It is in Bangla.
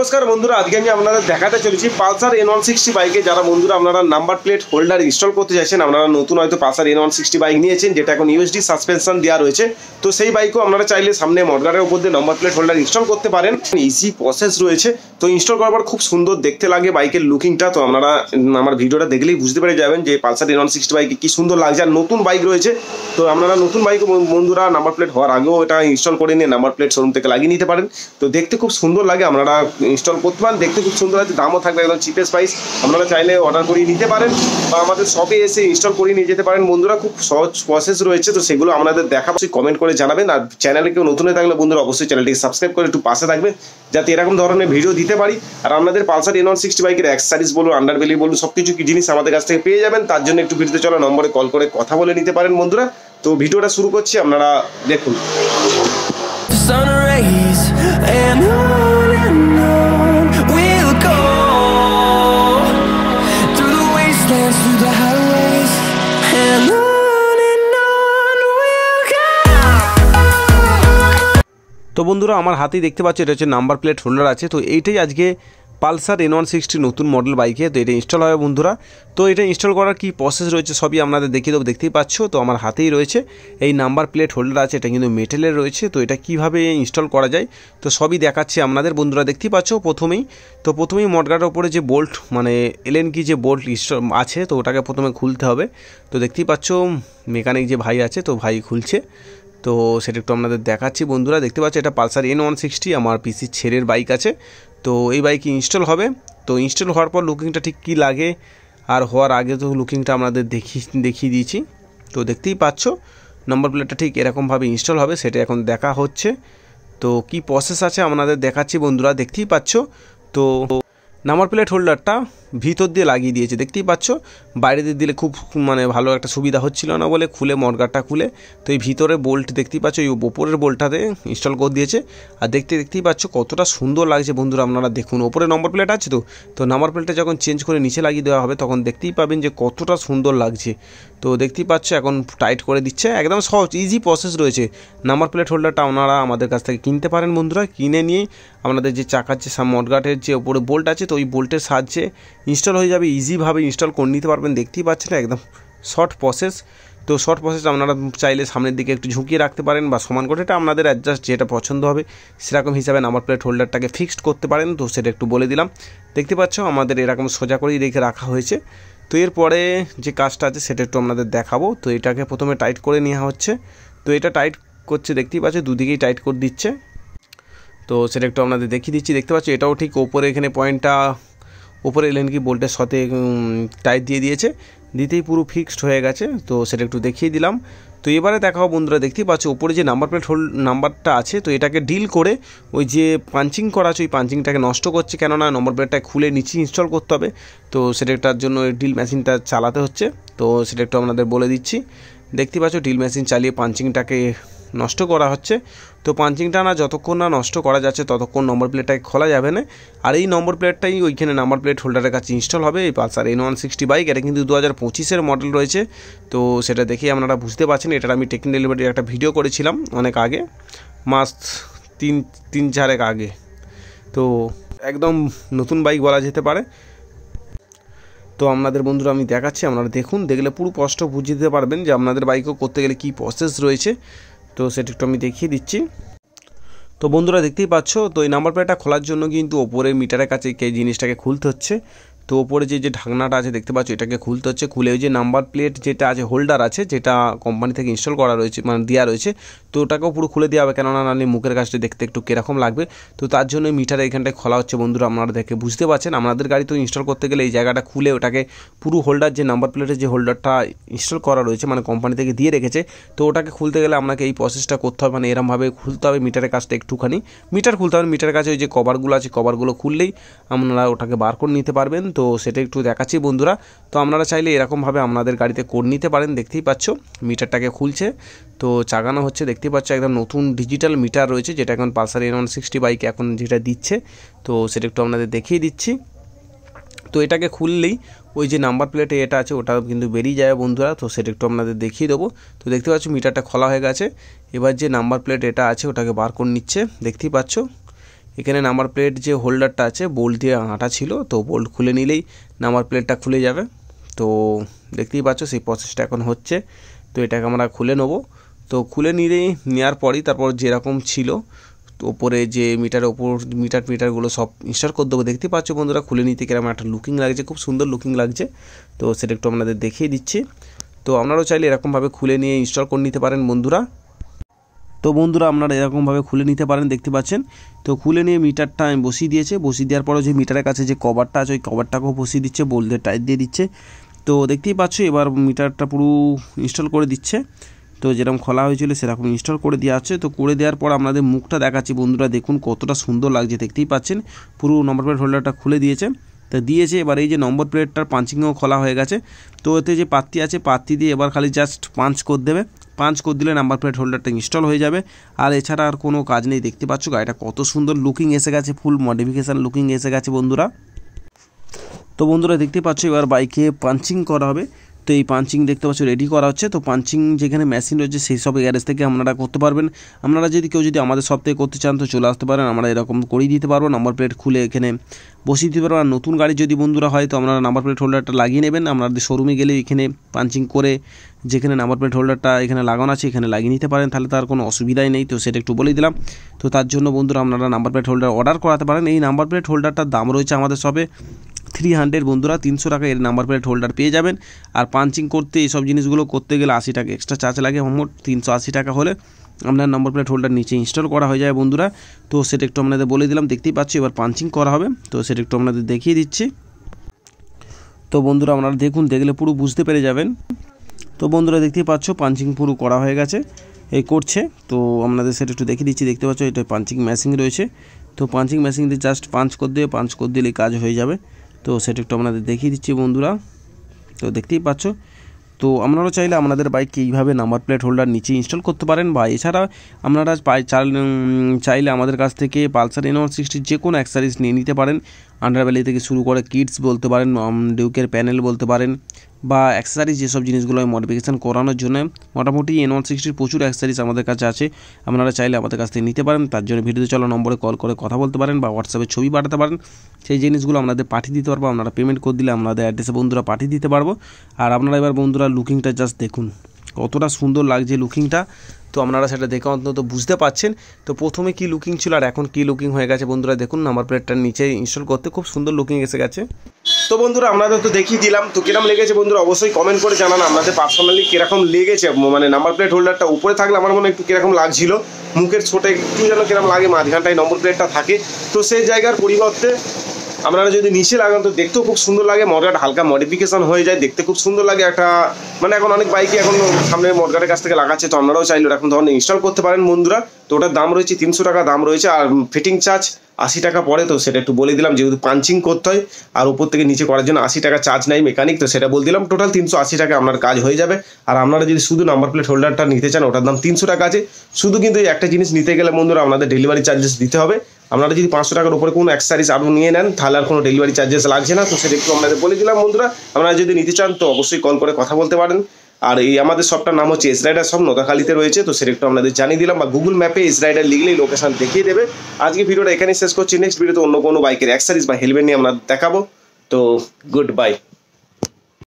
नमस्कार बंधुरा आज के আমি আপনাদের দেখাতে চলেছি পালসার N160 বাইকে যারা বন্ধুরা আপনারা নাম্বার প্লেট হোল্ডার ইনস্টল করতে যাচ্ছেন আপনারা নতুন হয়তো পালসার N160 বাইক নিয়েছেন যেটা এখন ইউএসডি সাসপেনশন দেওয়া রয়েছে তো সেই বাইকও আপনারা চাইলে সামনে মডগার্ডের উপর দিয়ে নাম্বার প্লেট হোল্ডার ইনস্টল করতে পারেন ইজি প্রসেস রয়েছে তো ইনস্টল করার পর খুব সুন্দর দেখতে লাগে বাইকের লুকিংটা তো আপনারা আমার ভিডিওটা দেখলেই বুঝতে পেরে যাবেন যে পালসার N160 বাইকে কি সুন্দর লাগছে আর নতুন বাইক রয়েছে তো আপনারা নতুন বাইক বন্ধুরা নাম্বার প্লেট হওয়ার আগেও এটা ইনস্টল করে নিয়ে নাম্বার প্লেট শোরুম থেকে লাগিয়ে নিতে পারেন তো দেখতে খুব সুন্দর লাগে আপনারা ইনস্টল করতে পারেন দেখতে খুব সুন্দর আছে দামও থাকবে একদম চিপেস্ট প্রাইস আপনারা চাইলে অর্ডার করে নিতে পারেন বা আমাদের শপে এসে ইনস্টল করে নিয়ে যেতে পারেন বন্ধুরা খুব সহজ প্রসেস রয়েছে তো সেগুলো আপনাদের দেখাবো কমেন্ট করে জানাবেন আর চ্যানেলে কেউ নতুন হয়ে থাকলে বন্ধুরা অবশ্যই চ্যানেলটিকে সাবস্ক্রাইব করে একটু পাশে থাকবেন যাতে এরকম ধরনের ভিডিও দিতে পারি আর আপনাদের পালসার N160 বাইকের অ্যাক্সেসরিজ বলুন আন্ডারবেলি বলুন সবকিছু কি জিনিস আমাদের কাছ থেকে পেয়ে যাবেন তার জন্য একটু ভিডিওতে চলো নম্বরে কল করে কথা বলে নিতে পারেন বন্ধুরা তো ভিডিওটা শুরু করছি আপনারা দেখুন তো বন্ধুরা আমার হাতেই দেখতে পাচ্ছ এটা হচ্ছে নাম্বার প্লেট হোল্ডার আছে তো এইটাই আজকে পালসার N160 নতুন মডেল বাইকে তো এটা ইনস্টল হবে বন্ধুরা তো এটা ইনস্টল করার কি প্রসেস রয়েছে সবই আপনাদের দেখিয়ে দেবো দেখতেই পাচ্ছ তো আমার হাতেই রয়েছে এই নাম্বার প্লেট হোল্ডার আছে এটা কিন্তু মেটেলের রয়েছে তো এটা কিভাবে ইনস্টল করা যায় তো সবই দেখাচ্ছি আপনাদের বন্ধুরা দেখতেই পাচ্ছ প্রথমেই মডগার্ডের উপরে যে বোল্ট মানে এলএন কি যে বোল্ট আছে তো ওটাকে প্রথমে খুলতে হবে তো দেখতেই পাচ্ছ মেকানিক যে ভাই আছে তো ভাই খুলছে তো সেটা একটু আপনাদের দেখাচ্ছি বন্ধুরা দেখতে পাচ্ছ এটা পালসার N160 আমার পিসির ছেলের বাইক আছে তো এই বাইকে ইনস্টল হবে তো ইনস্টল হওয়ার পর লুকিংটা ঠিক কী লাগে আর হওয়ার আগে তো লুকিংটা আপনাদের দেখিয়ে দিয়েছি তো দেখতেই পাচ্ছ নম্বর প্লেটটা ঠিক এরকমভাবে ইনস্টল হবে সেটা এখন দেখা হচ্ছে তো কি প্রসেস আছে আপনাদের দেখাচ্ছি বন্ধুরা দেখতেই পাচ্ছ তো নাম্বার প্লেট হোল্ডারটা ভিতর দিয়ে লাগিয়ে দিয়েছে দেখতেই পাচ্ছ বাইরে দিয়ে দিলে খুব মানে ভালো একটা সুবিধা হচ্ছিল না বলে খুলে মডগার্ডটা খুলে তো এই ভিতরে বোল্ট দেখতেই পাচ্ছ এই ওপরের বোল্টটাতে ইনস্টল করে দিয়েছে আর দেখতেই পাচ্ছ কতটা সুন্দর লাগছে বন্ধুরা আপনারা দেখুন ওপরে নম্বর প্লেট আছে তো নাম্বার প্লেটটা যখন চেঞ্জ করে নিচে লাগিয়ে দেওয়া হবে তখন দেখতেই পাবেন যে কতটা সুন্দর লাগছে তো দেখতেই পাচ্ছ এখন টাইট করে দিচ্ছে একদম সহজ ইজি প্রসেস রয়েছে নাম্বার প্লেট হোল্ডারটা আপনারা আমাদের কাছ থেকে কিনতে পারেন বন্ধুরা কিনে নিয়ে আপনাদের যে চাকার যে মডগার্ডের যে ওপরে বোল্ট আছে তো ওই বোল্টের সাহায্যে ইনস্টল হয়ে যাবে ইজিভাবে ইনস্টল করে নিতে পারবেন দেখতেই পাচ্ছেন একদম শর্ট প্রসেস তো শর্ট প্রসেস আপনারা চাইলে সামনের দিকে একটু ঝুঁকিয়ে রাখতে পারেন বা সমান করে এটা আপনাদের অ্যাডজাস্ট যেটা পছন্দ হবে সেরকম হিসাবে নাম্বার প্লেট হোল্ডারটাকে ফিক্সড করতে পারেন তো সেটা একটু বলে দিলাম দেখতে পাচ্ছ আমাদের এরকম সোজা করেই রেখে রাখা হয়েছে তো এরপরে যে কাজটা আছে সেটা একটু আপনাদের দেখাবো তো এটাকে প্রথমে টাইট করে নেওয়া হচ্ছে তো এটা টাইট করছে দেখতেই পাচ্ছ দুদিকেই টাইট করে দিচ্ছে তো সেটা একটু আপনাদের দেখিয়ে দিচ্ছি দেখতে পাচ্ছ এটাও ঠিক ওপরে এখানে পয়েন্টটা ওপরে এলেন কি বোল্টের সাথে টাইট দিয়ে দিয়েছে দিতেই পুরো ফিক্সড হয়ে গেছে তো সেটা একটু দেখিয়ে দিলাম তো এবারে দেখাও বন্ধুরা দেখতেই পাচ্ছ ওপরে যে নাম্বার প্লেট নাম্বারটা আছে তো এটাকে ডিল করে ওই যে পাঞ্চিং করা আছে ওই পাঞ্চিংটাকে নষ্ট করছে কেননা নম্বর প্লেটটা খুলে নিচে ইনস্টল করতে হবে তো সেটার জন্য ডিল মেশিনটা চালাতে হচ্ছে তো সেটা একটু আপনাদের বলে দিচ্ছি দেখতে পাচ্ছ ডিল মেশিন চালিয়ে পাঞ্চিংটাকে নষ্ট করা হচ্ছে তো পাঞ্চিংটা না যতক্ষণ না নষ্ট করা যাচ্ছে ততক্ষণ নম্বর প্লেটটাকে খোলা যাবে না আর এই নম্বর প্লেটটাই ওইখানে নাম্বার প্লেট হোল্ডারের কাছে ইনস্টল হবে এই পালসার N160 বাইক এটা কিন্তু 2025-এর মডেল রয়েছে তো সেটা দেখেই আপনারা বুঝতে পারছেন এটার আমি টেকনিক্যাল ডেলিভারির একটা ভিডিও করেছিলাম অনেক আগে মাস তিন চারেক আগে তো একদম নতুন বাইক বলা যেতে পারে তো আপনাদের বন্ধুরা আমি দেখাচ্ছি আপনারা দেখুন দেখলে পুরো স্পষ্ট বুঝিয়ে দিতে পারবেন যে আপনাদের বাইকও করতে গেলে কী প্রসেস রয়েছে তো সেটা একটু আমি দেখিয়ে দিচ্ছি তো বন্ধুরা দেখতেই পাচ্ছ তো এই নাম্বার প্লেটটা খোলার জন্য কিন্তু ওপরে মিটারের কাছে এই জিনিসটাকে খুলতে হচ্ছে তো ওপরে যে ঢাকনাটা আছে দেখতে পাচ্ছ এটাকে খুলতে হচ্ছে খুলে ওই যে নাম্বার প্লেট যেটা আছে হোল্ডার আছে যেটা কোম্পানি থেকে ইনস্টল করা রয়েছে মানে দেওয়া রয়েছে তো ওটাকেও পুরো খুলে দেওয়া হবে কেননা নাহলে মুখের কাছটা দেখতে একটু কীরকম লাগবে তো তার জন্য মিটারে এখানটায় খোলা হচ্ছে বন্ধুরা আপনারা দেখে বুঝতে পারছেন আপনাদের গাড়ি তো ইনস্টল করতে গেলে এই জায়গাটা খুলে ওটাকে পুরো হোল্ডার যে নাম্বার প্লেটের যে হোল্ডারটা ইনস্টল করা রয়েছে মানে কোম্পানি থেকে দিয়ে রেখেছে তো ওটাকে খুলতে গেলে আপনাকে এই প্রসেসটা করতে হবে মানে এরমভাবে খুলতে হবে মিটারের কাছটা একটুখানি মিটার খুলতে হবে মিটারের কাছে ওই যে কভারগুলো আছে কভারগুলো খুললেই আপনারা ওটাকে বার করে নিতে পারবেন তো সেটা একটু দেখাচ্ছি বন্ধুরা তো আপনারা চাইলে এরকমভাবে আপনাদের গাড়িতে করে নিতে পারেন দেখতেই পাচ্ছ মিটারটাকে খুলছে তো চাগানো হচ্ছে দেখতেই পাচ্ছ একদম নতুন ডিজিটাল মিটার রয়েছে যেটা এখন পালসার N160 বাইকে এখন যেটা দিচ্ছে তো সেটা একটু আপনাদের দেখিয়ে দিচ্ছি তো এটাকে খুললেই ওই যে নাম্বার প্লেটে এটা আছে ওটা কিন্তু বেরিয়ে যায় বন্ধুরা তো সেটা একটু আপনাদের দেখিয়ে দেবো তো দেখতে পাচ্ছ মিটারটা খোলা হয়ে গেছে এবার যে নাম্বার প্লেট এটা আছে ওটাকে বার করে নিচ্ছে দেখতেই পাচ্ছ এখানে নাম্বার প্লেট যে হোল্ডারটা আছে বোল্ট দিয়ে আঁটা ছিল, তো বোল্ট খুলে নিলেই নাম্বার প্লেটটা খুলে যাবে। তো দেখতেই পাচ্ছ সেই প্রসেসটা এখন হচ্ছে। তো এটাকে আমরা খুলে নেবো। তো খুলে নেওয়ার পরই তারপর যেরকম ছিল ওপরে যে মিটারের ওপর মিটারগুলো সব ইনস্টল করে দেবো। দেখতে পাচ্ছ বন্ধুরা খুলে নিতে কিরকম একটা লুকিং লাগছে, খুব সুন্দর লুকিং লাগছে। তো সেটা একটু আপনাদের দেখিয়ে দিচ্ছি। তো আপনারাও চাইলে এরকমভাবে খুলে নিয়ে ইনস্টল করে নিতে পারেন বন্ধুরা। তো বন্ধুরা আপনারা এরকমভাবে খুলে নিতে পারেন, দেখতে পাচ্ছেন। তো খুলে নিয়ে মিটারটা আমি বসিয়ে দিয়েছে, বসিয়ে দেওয়ার পরে যে মিটারের কাছে যে কভারটা আছে ওই কভারটাকেও বসিয়ে দিচ্ছে, বোল্টের টাইট দিয়ে দিচ্ছে। তো দেখতেই পাচ্ছ এবার মিটারটা পুরো ইনস্টল করে দিচ্ছে। তো যেরকম খোলা হয়েছিল সেরকম ইনস্টল করে দেওয়া আছে। তো করে দেওয়ার পর আপনাদের মুখটা দেখাচ্ছি বন্ধুরা, দেখুন কতটা সুন্দর লাগছে, দেখতেই পাচ্ছেন। পুরো নম্বর প্লেট হোল্ডারটা খুলে দিয়েছে। তো দিয়েছে এবার এই যে নম্বর প্লেটটার পাঞ্চিংও খোলা হয়ে গেছে। তো এতে যে পাত্তি আছে পাত্তি দিয়ে এবার খালি জাস্ট পাঞ্চ করে দেবে, পাঞ্চ করে দিলে নাম্বার প্লেট হোল্ডারটা ইনস্টল হয়ে যাবে। আর এছাড়া আর কোনো কাজ নেই। দেখতে পাচ্ছ গাড়িটা কত সুন্দর লুকিং এসে গেছে, ফুল মডিফিকেশান লুকিং এসে গেছে বন্ধুরা। তো বন্ধুরা দেখতে পাচ্ছ এবার বাইকে পাঞ্চিং করা হবে। তো এই পাঞ্চিং দেখতে পাচ্ছ রেডি করা হচ্ছে। তো পাঞ্চিং যেখানে মেশিন রয়েছে সেই সব গ্যারেজ থেকে আপনারা করতে পারবেন। আপনারা যদি কেউ আমাদের সব থেকে করতে চান তো চলে আসতে পারেন, আমরা এরকম করেই দিতে পারবো। নাম্বার প্লেট খুলে এখানে বসিয়ে দিতে পারবো। আর নতুন গাড়ি যদি বন্ধুরা হয় তো আপনারা নাম্বার প্লেট হোল্ডারটা লাগিয়ে নেবেন। আপনাদের শোরুমে গেলে এখানে পাঞ্চিং করে যেখানে নাম্বার প্লেট হোল্ডারটা এখানে লাগানো আছে এখানে লাগিয়ে নিতে পারেন, তাহলে তার কোনো অসুবিধাই নেই। তো সেটা একটু বলে দিলাম। তো তার জন্য বন্ধুরা আপনারা নাম্বার প্লেট হোল্ডার অর্ডার করাতে পারেন। এই নাম্বার প্লেট হোল্ডারটার দাম রয়েছে আমাদের সবে 300 বন্ধুরা, 300 টাকা এর নাম্বার প্লেট হোল্ডার পেয়ে যাবেন। আর পাঞ্চিং করতে এইসব জিনিসগুলো করতে গেলে 80 টাকা এক্সট্রা চার্জ লাগে। মোট 380 টাকা হলে আপনার নাম্বার প্লেট হোল্ডার নিচে ইনস্টল করা হয়ে যায় বন্ধুরা। তো সেটা একটু আপনাদের বলে দিলাম। দেখতেই পাচ্ছি এবার পাঞ্চিং করা হবে। তো সেটা একটু আপনাদের দেখিয়ে দিচ্ছি। তো বন্ধুরা আপনারা দেখুন, দেখলে পুরো বুঝতে পেরে যাবেন। তো বন্ধুরা দেখতেই পাচ্ছ পাঞ্চিং পুরো করা হয়ে গেছে, এই করছে। তো আপনাদের সেটা একটু দেখিয়ে দিচ্ছি। দেখতে পাচ্ছ এটা পাঞ্চিং মেশিন রয়েছে। তো পাঞ্চিং মেশিন দিয়ে জাস্ট পাঞ্চ করে দিলেই কাজ হয়ে যাবে। তো সেটা একটু আপনাদের দেখিয়ে দিচ্ছি বন্ধুরা। তো দেখতেই পাচ্ছ। তো আপনারাও চাইলে আপনাদের বাইককে এইভাবে নাম্বার প্লেট হোল্ডার নিচে ইনস্টল করতে পারেন। বা এছাড়া আপনারা চাইলে আমাদের কাছ থেকে পালসার N160 যে কোনো অ্যাক্সেসরিজ নিয়ে নিতে পারেন। আন্ডারবেলি থেকে শুরু করে কিটস বলতে পারেন, ডিউকের প্যানেল বলতে পারেন, বা অ্যাক্সেসরিজ যেসব জিনিসগুলো মডিফিকেশান করানোর জন্য মোটামুটি N160 প্রচুর অ্যাক্সেসরিজ আমাদের কাছে আছে। আপনারা চাইলে আমাদের কাছ থেকে নিতে পারেন। তার জন্য ভিডিওতে চলো নম্বরে কল করে কথা বলতে পারেন বা হোয়াটসঅ্যাপে ছবি পাঠাতে পারেন। সেই জিনিসগুলো আপনাদের পাঠিয়ে দিতে পারবো। আপনারা পেমেন্ট করে দিলে আপনাদের অ্যাড্রেসে বন্ধুরা পাঠিয়ে দিতে পারবো। আর আপনারা এবার বন্ধুরা লুকিংটা জাস্ট দেখুন কতটা সুন্দর লাগছে লুকিংটা। তো আপনারা সেটা দেখে অন্তত বুঝতে পাচ্ছেন। তো প্রথমে কি লুকিং ছিল আর এখন কি লুকিং হয়ে গেছে বন্ধুরা দেখুন। নাম্বার প্লেটটার নিচে ইনস্টল করতে খুব সুন্দর লুকিং এসে গেছে। তো বন্ধুরা আপনাদের তো দেখিয়ে দিলাম। তো কিরকম লেগেছে বন্ধুরা অবশ্যই কমেন্ট করে জানান আপনাদের পার্সোনালি কিরকম লেগেছে। মানে নাম্বার প্লেট হোল্ডারটা উপরে থাকলে আমার মনে একটু কিরকম লাগছিল, মুখের ছোটে একটু যেন কিরকম লাগে, মাঝখানটায় নম্বর প্লেটটা থাকে। তো সেই জায়গার পরিবর্তে আপনারা যদি নিচে লাগান তো দেখতেও খুব সুন্দর লাগে। মডগার্ড হালকা মডিফিকেশন হয়ে যায়, দেখতে খুব সুন্দর লাগে একটা। মানে এখন অনেক বাইকে এখন সামনে মডগার্ডের কাছ থেকে লাগাচ্ছে। তো আপনারাও চাইলে এরকম ধরনের ইনস্টল করতে পারেন বন্ধুরা। তো ওটার দাম রয়েছে 300 টাকা দাম রয়েছে। আর ফিটিং চার্জ 80 টাকা পড়ে। তো সেটা একটু বলে দিলাম, যেহেতু পাঞ্চিং করতে হয় আর উপর থেকে নিচে করার জন্য 80 টাকা চার্জ নেয় মেকানিক। তো সেটা বলে দিলাম, টোটাল 380 টাকা আপনার কাজ হয়ে যাবে। আর আপনারা যদি শুধু নাম্বার প্লেট হোল্ডারটা নিতে চান ওটার দাম 300 টাকা আছে। শুধু কিন্তু এই একটা জিনিস নিতে গেলে বন্ধুরা আপনাদের ডেলিভারি চার্জেস দিতে হবে। আপনারা যদি 500 টাকার উপরে কোনো অ্যাক্সেসরিজ আরও নিয়ে নেন তাহলে আর কোনো ডেলিভারি চার্জেস লাগছে না। তো সেটা একটু আপনাদের বলে দিলাম বন্ধুরা। আপনারা যদি নিতে চান তো অবশ্যই কল করে কথা বলতে পারেন। আর এই আমাদের শপটার নাম হচ্ছে এস রাইডার শপ, নোদাখালীতে রয়েছে। তো সেটা একটু আপনাদের জানিয়ে দিলাম, বা গুগল ম্যাপে এস রাইডার লিখলেই লোকেশন দেখিয়ে দেবে। আজকে ভিডিওটা এখানেই শেষ করছি। নেক্সট ভিডিওতে অন্য কোনো বাইকের অ্যাক্সেসরিজ বা হেলমেট নিয়ে আমরা দেখাবো। তো গুড বাই।